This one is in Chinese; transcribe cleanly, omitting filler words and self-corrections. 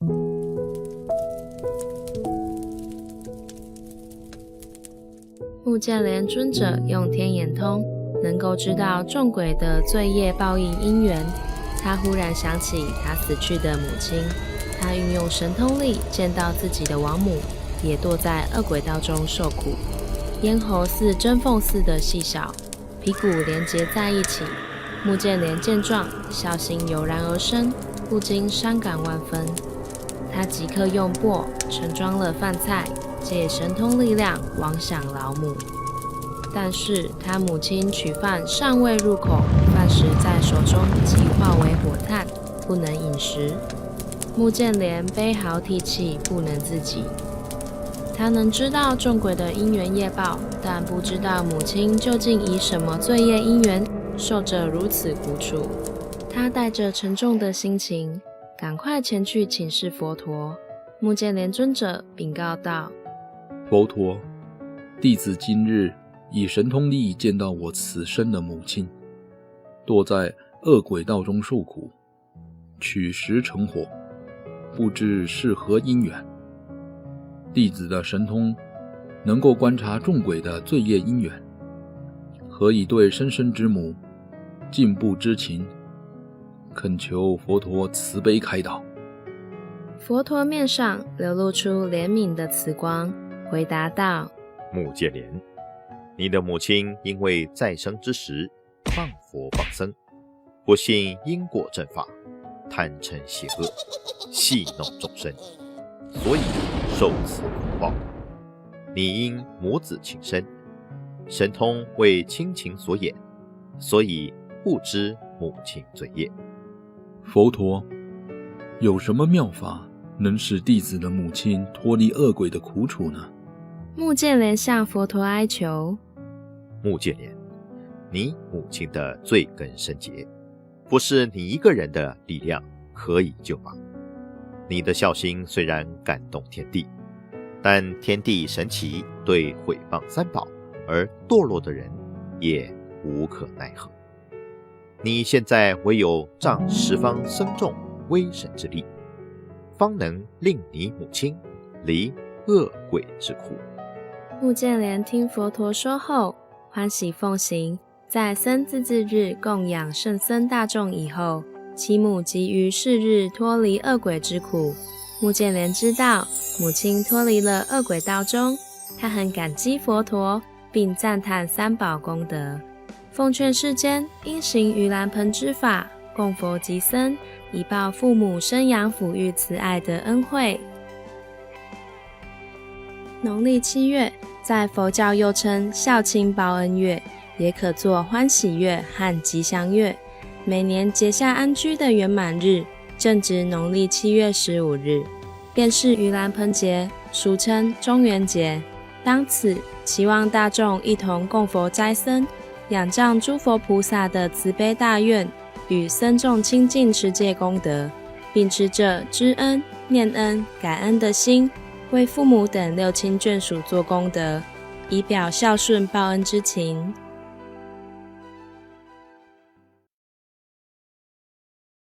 目犍连尊者用天眼通，能够知道众鬼的罪业报应因缘。他忽然想起他死去的母亲，他运用神通力见到自己的亡母也堕在恶鬼道中受苦，咽喉似针缝似的细小，皮骨连结在一起。目犍连见状，孝心油然而生，不禁伤感万分。他即刻用钵盛装了饭菜，借神通力量往享老母。但是他母亲取饭尚未入口，饭食在手中即化为火炭，不能饮食。目犍连悲嚎涕泣，不能自己。他能知道众鬼的因缘业报，但不知道母亲究竟以什么罪业因缘受着如此苦楚。他带着沉重的心情，赶快前去请示佛陀。目犍连尊者禀告道：佛陀，弟子今日以神通力见到我此生的母亲，堕在恶鬼道中受苦，取食成火，不知是何因缘。弟子的神通能够观察众鬼的罪业因缘，何以对生身之母尽不知情？恳求佛陀慈悲开导。佛陀面上流露出怜悯的慈光，回答道：目犍连，你的母亲因为在生之时放佛放僧，不信因果正法，贪嗔邪恶，戏弄众生，所以受此苦报。你因母子情深，神通为亲情所掩，所以不知母亲罪业。佛陀，有什么妙法能使弟子的母亲脱离恶鬼的苦楚呢？目犍连向佛陀哀求：目犍连，你母亲的罪根深结，不是你一个人的力量可以救拔。你的孝心虽然感动天地，但天地神奇对毁谤三宝而堕落的人也无可奈何。你现在唯有仗十方僧众威神之力，方能令你母亲离恶鬼之苦。目犍连听佛陀说后，欢喜奉行，在僧自治日供养圣僧大众以后，其母即于是日脱离恶鬼之苦。目犍连知道母亲脱离了恶鬼道中，他很感激佛陀，并赞叹三宝功德，奉劝世间应行盂兰盆之法，供佛及僧，以报父母生养抚育慈爱的恩惠。农历7月，在佛教又称孝亲报恩月，也可作欢喜月和吉祥月。每年结下安居的圆满日，正值农历7月15日，便是盂兰盆节，俗称中元节。当此，期望大众一同供佛斋僧，仰仗诸佛菩萨的慈悲大愿与僧众亲近持戒功德，并持着知恩、念恩、感恩的心，为父母等6亲眷属做功德，以表孝顺报恩之情。